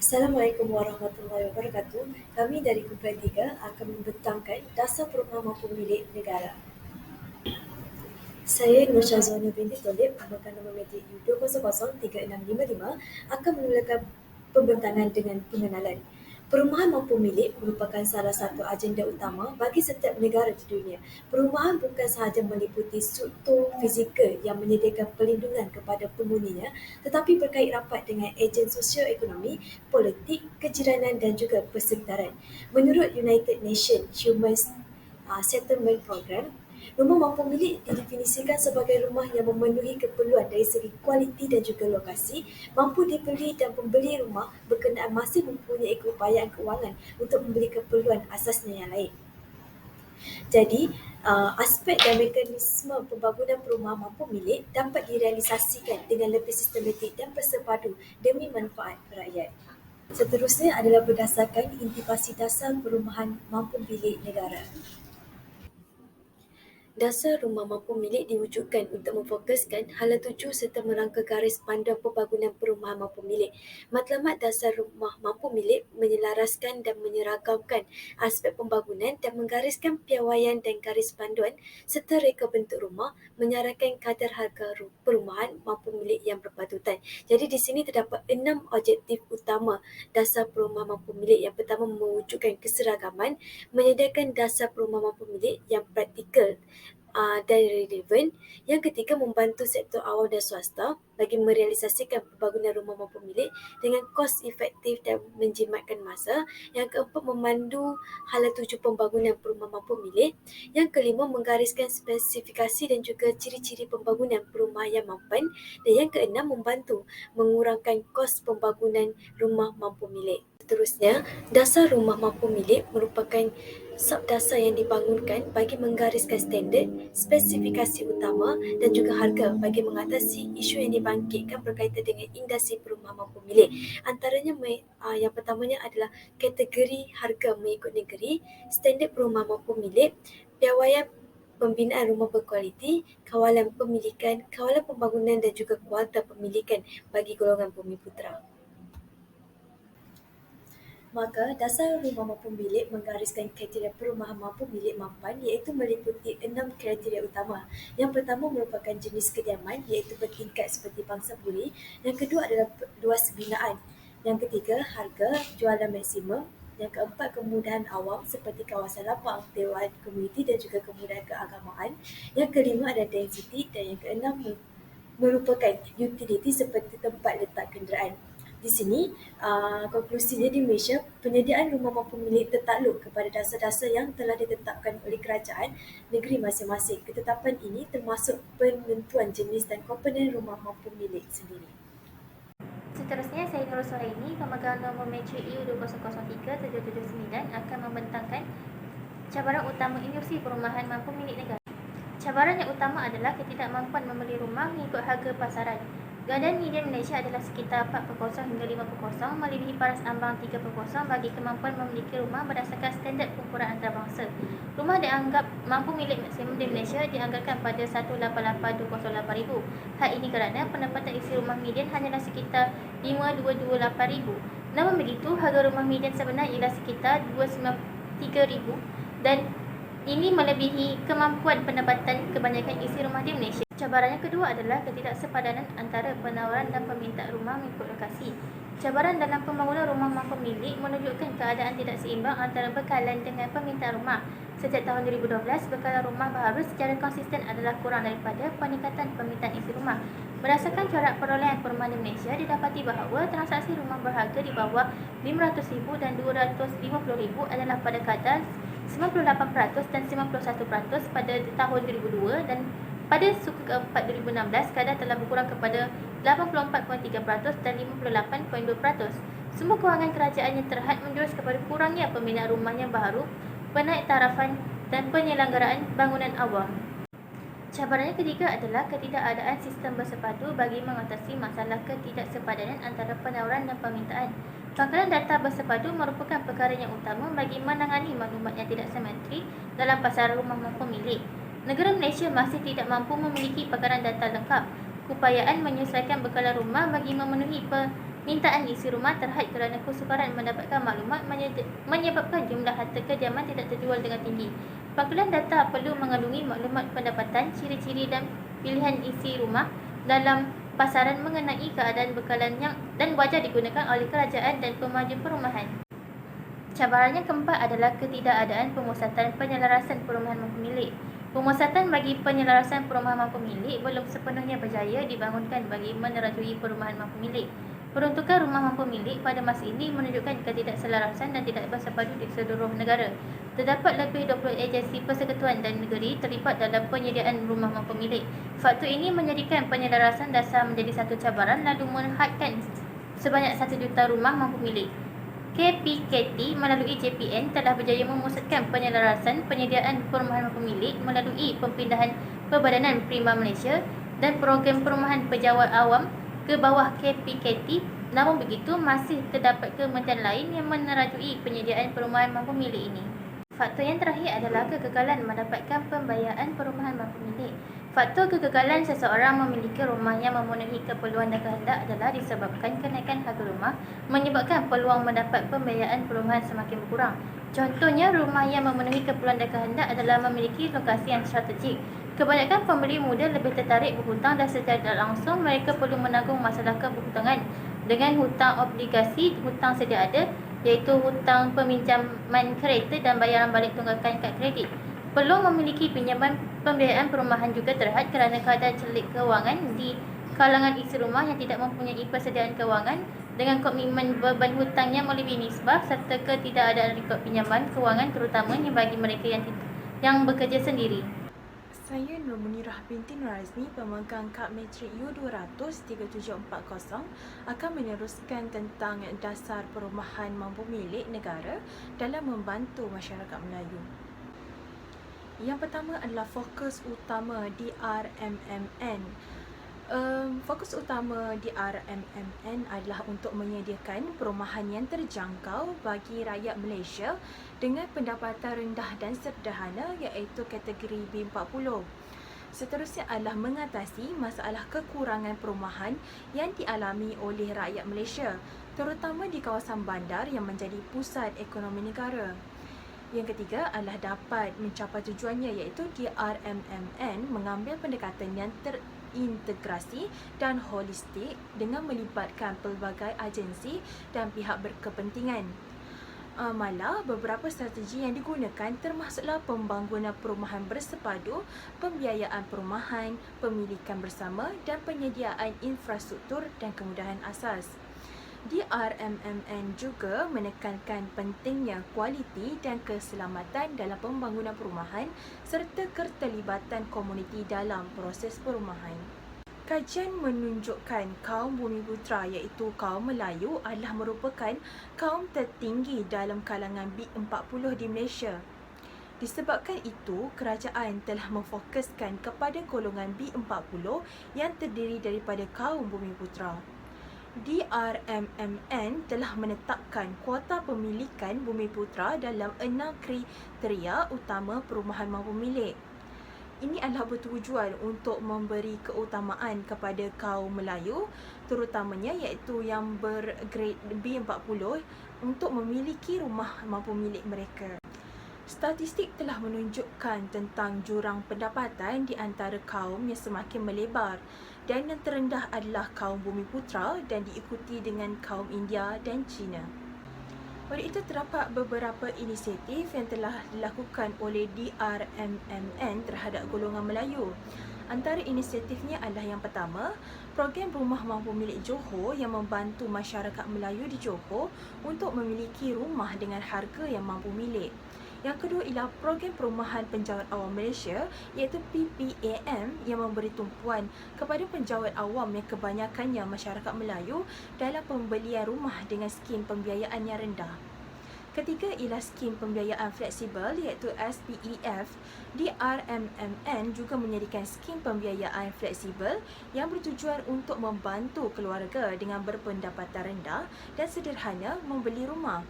Assalamualaikum warahmatullahi wabarakatuh. Kami dari Kumpulan 3 akan membentangkan Dasar Perumahan Mampu Milik Negara. Saya Nur Syazwana binti Tolib, pemegang nombor matrik U2003655 akan memulakan pembentangan dengan pengenalan. Perumahan mampu milik merupakan salah satu agenda utama bagi setiap negara di dunia. Perumahan bukan sahaja meliputi struktur fizikal yang menyediakan perlindungan kepada penghuninya, tetapi berkait rapat dengan ejen sosioekonomi, politik, kejiranan dan juga persekitaran. Menurut United Nations Human Settlement Program, rumah mampu milik didefinisikan sebagai rumah yang memenuhi keperluan dari segi kualiti dan juga lokasi, mampu dibeli dan pembeli rumah berkenaan masih mempunyai keupayaan keuangan untuk membeli keperluan asasnya yang lain. Jadi, aspek dan mekanisme pembangunan perumahan mampu milik dapat direalisasikan dengan lebih sistematik dan bersepadu demi manfaat rakyat. Seterusnya adalah berdasarkan intipati dasar perumahan mampu milik negara. Dasar rumah mampu milik diwujudkan untuk memfokuskan hala tuju serta merangka garis panduan pembangunan perumahan mampu milik. Matlamat dasar rumah mampu milik menyelaraskan dan menyeragamkan aspek pembangunan dan menggariskan piawaian dan garis panduan serta reka bentuk rumah, menyarankan kadar harga perumahan mampu milik yang berpatutan. Jadi di sini terdapat 6 objektif utama dasar perumahan mampu milik. Yang pertama, mewujudkan keseragaman, menyediakan dasar perumahan mampu milik yang praktikal dan relevan. Yang ketiga, membantu sektor awam dan swasta bagi merealisasikan pembangunan rumah mampu milik dengan kos efektif dan menjimatkan masa. Yang keempat, memandu hala tuju pembangunan perumahan mampu milik. Yang kelima, menggariskan spesifikasi dan juga ciri-ciri pembangunan perumahan yang mampan. Dan yang keenam, membantu mengurangkan kos pembangunan rumah mampu milik. Seterusnya, dasar rumah mampu milik merupakan sub-dasar yang dibangunkan bagi menggariskan standard, spesifikasi utama dan juga harga bagi mengatasi isu yang dibangkitkan berkaitan dengan industri perumahan mampu milik. Antaranya yang pertamanya adalah kategori harga mengikut negeri, standard perumahan mampu milik, piawaian pembinaan rumah berkualiti, kawalan pemilikan, kawalan pembangunan dan juga kuarta pemilikan bagi golongan Bumiputera. Maka, dasar rumah mampu milik menggariskan kriteria perumahan mampu milik mampan iaitu meliputi 6 kriteria utama. Yang pertama merupakan jenis kediaman iaitu bertingkat seperti bangsa Buri. Yang kedua adalah luas binaan. Yang ketiga, harga jualan maksimum. Yang keempat, kemudahan awam seperti kawasan lapang, dewan komuniti dan juga kemudahan keagamaan. Yang kelima adalah density dan yang keenam merupakan utility seperti tempat letak kenderaan. Di sini, konklusinya di Malaysia, penyediaan rumah mampu milik tertakluk kepada dasar-dasar yang telah ditetapkan oleh kerajaan negeri masing-masing. Ketetapan ini termasuk penentuan jenis dan komponen rumah mampu milik sendiri. Seterusnya, saya Nurul Suhaini, pemegang nombor matrik U2003779 akan membentangkan cabaran utama industri perumahan mampu milik negara. Cabaran yang utama adalah ketidakmampuan membeli rumah mengikut harga pasaran. Gandaan median Malaysia adalah sekitar 4% hingga 5%, melebihi paras ambang 3% bagi kemampuan memiliki rumah berdasarkan standard pengukuran antarabangsa. Rumah dianggap mampu milik maksimum di Malaysia dianggarkan pada 188,208,000. Hal ini kerana pendapatan isi rumah median hanyalah sekitar 5228,000. Namun begitu, harga rumah median sebenar ialah sekitar 293,000 dan ini melebihi kemampuan pendapatan kebanyakan isi rumah di Malaysia. Cabaran yang kedua adalah ketidaksepadanan antara penawaran dan permintaan rumah mengikut lokasi. Cabaran dalam pembangunan rumah mampu milik menunjukkan keadaan tidak seimbang antara bekalan dengan permintaan rumah. Sejak tahun 2012, bekalan rumah baharu secara konsisten adalah kurang daripada peningkatan permintaan isi rumah. Berdasarkan corak perolehan perumahan di Malaysia, didapati bahawa transaksi rumah berharga di bawah RM500,000 dan RM250,000 adalah pada kadar 98% dan 91% pada tahun 2002 dan pada suku keempat 2016, kadar telah berkurang kepada 84.3% dan 58.2%. Semua kewangan kerajaan yang terhad menjurus kepada kurangnya pembinaan rumah yang baharu, penaiktarafan dan penyelenggaraan bangunan awam. Cabaran yang ketiga adalah ketidakadaan sistem bersepadu bagi mengatasi masalah ketidaksepadanan antara penawaran dan permintaan. Pangkalan data bersepadu merupakan perkara yang utama bagi menangani maklumat yang tidak simetrik dalam pasaran rumah mampu milik. Negara Malaysia masih tidak mampu memiliki pakaran data lengkap. Keupayaan menyelesaikan bekalan rumah bagi memenuhi Mintaan isi rumah terhad kerana kesukaran mendapatkan maklumat menyebabkan jumlah harta kediaman tidak terjual dengan tinggi. Panggilan data perlu mengandungi maklumat pendapatan, ciri-ciri dan pilihan isi rumah dalam pasaran mengenai keadaan bekalan yang dan wajar digunakan oleh kerajaan dan pemaju perumahan. Cabarannya keempat adalah ketidakadaan pemusatan penyelarasan perumahan mampu milik. Pemusatan bagi penyelarasan perumahan mampu milik belum sepenuhnya berjaya dibangunkan bagi menerajui perumahan mampu milik. Peruntukan rumah mampu milik pada masa ini menunjukkan ketidakselarasan dan tidak bersepadu di seluruh negara. Terdapat lebih 20 agensi persekutuan dan negeri terlibat dalam penyediaan rumah mampu milik. Faktor ini menjadikan penyelarasan dasar menjadi satu cabaran lalu menghadkan sebanyak 1 juta rumah mampu milik. KPKT melalui JPN telah berjaya memusatkan penyelarasan penyediaan perumahan mampu milik melalui pembinaan Perbadanan Prima Malaysia dan program perumahan pejabat awam ke bawah KPKT. Namun begitu, masih terdapat kementerian lain yang menerajui penyediaan perumahan mampu milik ini. Faktor yang terakhir adalah kegagalan mendapatkan pembiayaan perumahan mampu milik. Faktor kegagalan seseorang memiliki rumah yang memenuhi keperluan dan kehendak adalah disebabkan kenaikan harga rumah menyebabkan peluang mendapat pembiayaan perumahan semakin berkurang. Contohnya, rumah yang memenuhi keperluan dan kehendak adalah memiliki lokasi yang strategik. Kebanyakan pembeli muda lebih tertarik berhutang dan secara tidak langsung mereka perlu menanggung masalah keberhutangan dengan hutang obligasi, hutang sedia ada, iaitu hutang peminjaman kereta dan bayaran balik tunggakan kad kredit. Peluang memiliki pinjaman pembiayaan perumahan juga terhad kerana keadaan celik kewangan di kalangan isi rumah yang tidak mempunyai persediaan kewangan dengan komitmen beban hutang yang melebihi nisbah serta ketidakadaan rekod pinjaman kewangan terutamanya bagi mereka yang bekerja sendiri. Saya Nur Munirah binti Nur Azmi, pemegang kad Matrik U2003740 akan meneruskan tentang dasar perumahan mampu milik negara dalam membantu masyarakat Melayu. Yang pertama adalah fokus utama DRMMN. Fokus utama DRMMN adalah untuk menyediakan perumahan yang terjangkau bagi rakyat Malaysia dengan pendapatan rendah dan sederhana, iaitu kategori B40. Seterusnya adalah mengatasi masalah kekurangan perumahan yang dialami oleh rakyat Malaysia, terutama di kawasan bandar yang menjadi pusat ekonomi negara. Yang ketiga adalah dapat mencapai tujuannya, iaitu DRMMN mengambil pendekatan yang terintegrasi dan holistik dengan melibatkan pelbagai agensi dan pihak berkepentingan. Malah beberapa strategi yang digunakan termasuklah pembangunan perumahan bersepadu, pembiayaan perumahan, pemilikan bersama dan penyediaan infrastruktur dan kemudahan asas. DRMMN juga menekankan pentingnya kualiti dan keselamatan dalam pembangunan perumahan serta keterlibatan komuniti dalam proses perumahan. Kajian menunjukkan kaum Bumiputera iaitu kaum Melayu adalah merupakan kaum tertinggi dalam kalangan B40 di Malaysia. Disebabkan itu, kerajaan telah memfokuskan kepada golongan B40 yang terdiri daripada kaum Bumiputera. DRMMN telah menetapkan kuota pemilikan Bumiputera dalam 6 kriteria utama perumahan mampu milik. Ini adalah bertujuan untuk memberi keutamaan kepada kaum Melayu terutamanya, iaitu yang bergrade B40 untuk memiliki rumah mampu milik mereka. Statistik telah menunjukkan tentang jurang pendapatan di antara kaum yang semakin melebar dan yang terendah adalah kaum Bumiputera dan diikuti dengan kaum India dan Cina. Oleh itu, terdapat beberapa inisiatif yang telah dilakukan oleh DRMMN terhadap golongan Melayu. Antara inisiatifnya adalah yang pertama, program Rumah Mampu Milik Johor yang membantu masyarakat Melayu di Johor untuk memiliki rumah dengan harga yang mampu milik. Yang kedua ialah program Perumahan Penjawat Awam Malaysia iaitu PPAM yang memberi tumpuan kepada penjawat awam yang kebanyakannya masyarakat Melayu dalam pembelian rumah dengan skim pembiayaan yang rendah. Ketiga ialah skim pembiayaan fleksibel iaitu SPEF. DRMMN juga menyediakan skim pembiayaan fleksibel yang bertujuan untuk membantu keluarga dengan berpendapatan rendah dan sederhana membeli rumah.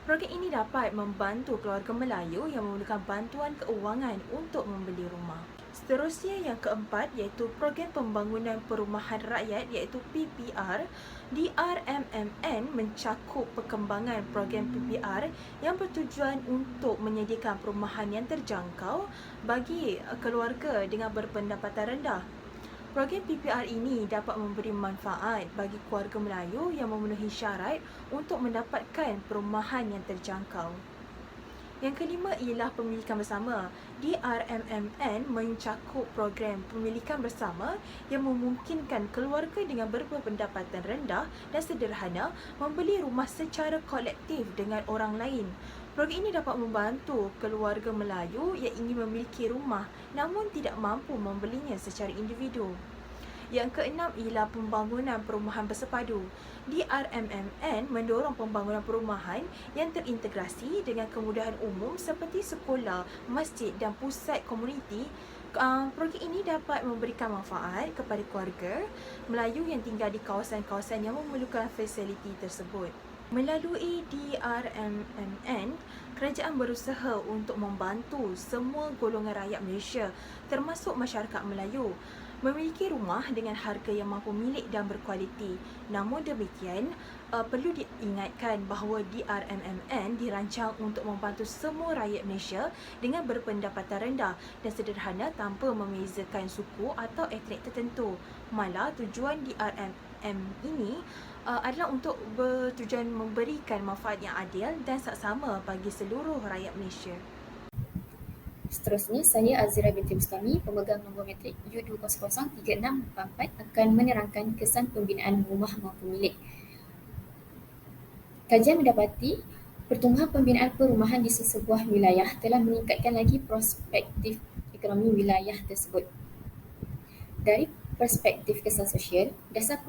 Program ini dapat membantu keluarga Melayu yang memerlukan bantuan keuangan untuk membeli rumah. Seterusnya yang keempat iaitu Program Pembangunan Perumahan Rakyat iaitu PPR. DRMMN mencakup perkembangan program PPR yang bertujuan untuk menyediakan perumahan yang terjangkau bagi keluarga dengan berpendapatan rendah. Program PPR ini dapat memberi manfaat bagi keluarga Melayu yang memenuhi syarat untuk mendapatkan perumahan yang terjangkau. Yang kelima ialah pemilikan bersama. DRMMN mencakup program pemilikan bersama yang memungkinkan keluarga dengan berpendapatan rendah dan sederhana membeli rumah secara kolektif dengan orang lain. Program ini dapat membantu keluarga Melayu yang ingin memiliki rumah namun tidak mampu membelinya secara individu. Yang keenam ialah pembangunan perumahan bersepadu. DRMMN mendorong pembangunan perumahan yang terintegrasi dengan kemudahan umum seperti sekolah, masjid dan pusat komuniti. Program ini dapat memberikan manfaat kepada keluarga Melayu yang tinggal di kawasan-kawasan yang memerlukan fasiliti tersebut. Melalui DRMMN, kerajaan berusaha untuk membantu semua golongan rakyat Malaysia termasuk masyarakat Melayu memiliki rumah dengan harga yang mampu milik dan berkualiti. Namun demikian, perlu diingatkan bahawa DRMMN dirancang untuk membantu semua rakyat Malaysia dengan berpendapatan rendah dan sederhana tanpa membezakan suku atau etnik tertentu. Malah tujuan DRMM ini adalah untuk bertujuan memberikan manfaat yang adil dan saksama bagi seluruh rakyat Malaysia. Seterusnya, saya Azira binti Bustami, pemegang nombor metrik U2003644 akan menerangkan kesan pembinaan rumah mampu milik. Kajian mendapati pertumbuhan pembinaan perumahan di sesebuah wilayah telah meningkatkan lagi prospektif ekonomi wilayah tersebut. Dari perspektif kesan sosial, dasar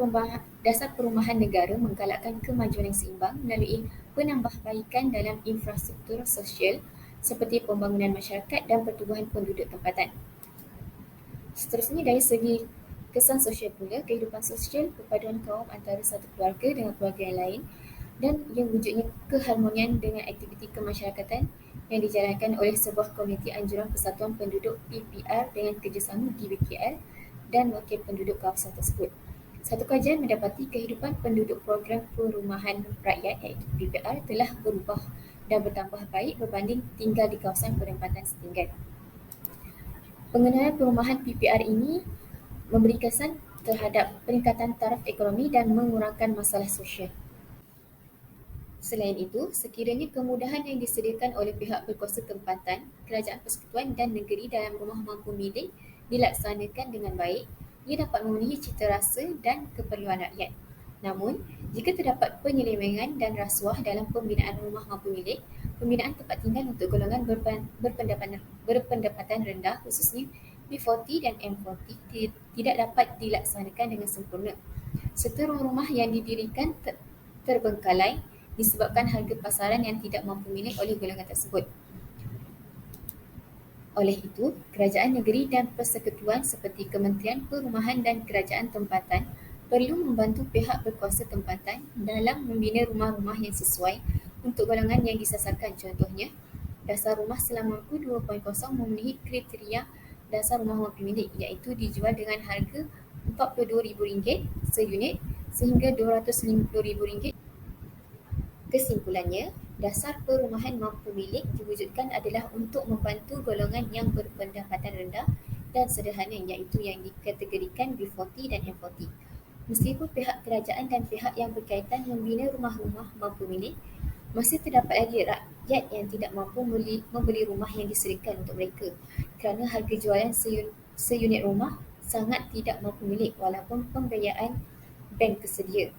perumahan negara menggalakkan kemajuan yang seimbang melalui penambahbaikan dalam infrastruktur sosial seperti pembangunan masyarakat dan pertumbuhan penduduk tempatan. Seterusnya, dari segi kesan sosial pula, kehidupan sosial perpaduan kaum antara satu keluarga dengan keluarga yang lain dan yang wujudnya keharmonian dengan aktiviti kemasyarakatan yang dijalankan oleh sebuah komuniti anjuran persatuan penduduk PPR dengan kerjasama DBKR dan wakil penduduk kawasan tersebut. Satu kajian mendapati kehidupan penduduk program perumahan rakyat iaitu PPR telah berubah dan bertambah baik berbanding tinggal di kawasan perempatan setinggan. Pengenalan perumahan PPR ini memberi kesan terhadap peningkatan taraf ekonomi dan mengurangkan masalah sosial. Selain itu, sekiranya kemudahan yang disediakan oleh pihak berkuasa tempatan, kerajaan persekutuan dan negeri dalam rumah mampu milik dilaksanakan dengan baik, ia dapat memenuhi cita rasa dan keperluan rakyat. Namun, jika terdapat penyelewengan dan rasuah dalam pembinaan rumah mampu milik, pembinaan tempat tinggal untuk golongan berpendapatan rendah khususnya B40 dan M40 tidak dapat dilaksanakan dengan sempurna, serta rumah yang didirikan terbengkalai disebabkan harga pasaran yang tidak mampu milik oleh golongan tersebut. Oleh itu, kerajaan negeri dan persekutuan seperti Kementerian Perumahan dan Kerajaan Tempatan perlu membantu pihak berkuasa tempatan dalam membina rumah-rumah yang sesuai untuk golongan yang disasarkan. Contohnya, dasar rumah selamampu 2.0 memenuhi kriteria dasar rumah mampu milik iaitu dijual dengan harga RM42,000 seunit sehingga RM250,000. Kesimpulannya, dasar perumahan mampu milik diwujudkan adalah untuk membantu golongan yang berpendapatan rendah dan sederhana iaitu yang dikategorikan B40 dan M40. Meskipun pihak kerajaan dan pihak yang berkaitan membina rumah-rumah mampu milik, masih terdapat lagi rakyat yang tidak mampu membeli rumah yang disediakan untuk mereka kerana harga jualan seunit rumah sangat tidak mampu milik walaupun pembiayaan bank tersedia.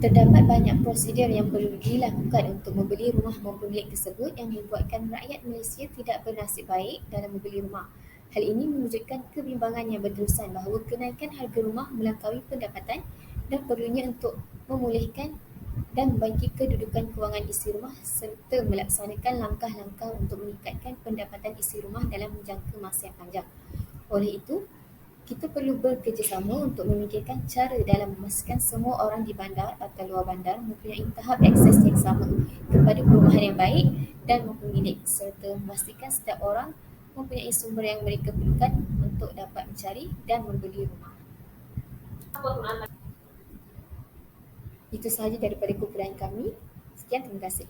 Terdapat banyak prosedur yang perlu dilakukan untuk membeli rumah mampu milik tersebut yang membuatkan rakyat Malaysia tidak bernasib baik dalam membeli rumah. Hal ini mewujudkan kebimbangan yang berterusan bahawa kenaikan harga rumah melampaui pendapatan dan perlunya untuk memulihkan dan membaiki kedudukan kewangan isi rumah serta melaksanakan langkah-langkah untuk meningkatkan pendapatan isi rumah dalam jangka masa yang panjang. Oleh itu, kita perlu bekerjasama untuk memikirkan cara dalam memastikan semua orang di bandar atau luar bandar mempunyai tahap akses yang sama kepada perumahan yang baik dan mampu milik serta memastikan setiap orang mempunyai sumber yang mereka perlukan untuk dapat mencari dan membeli rumah. Itu sahaja daripada kumpulan kami. Sekian, terima kasih.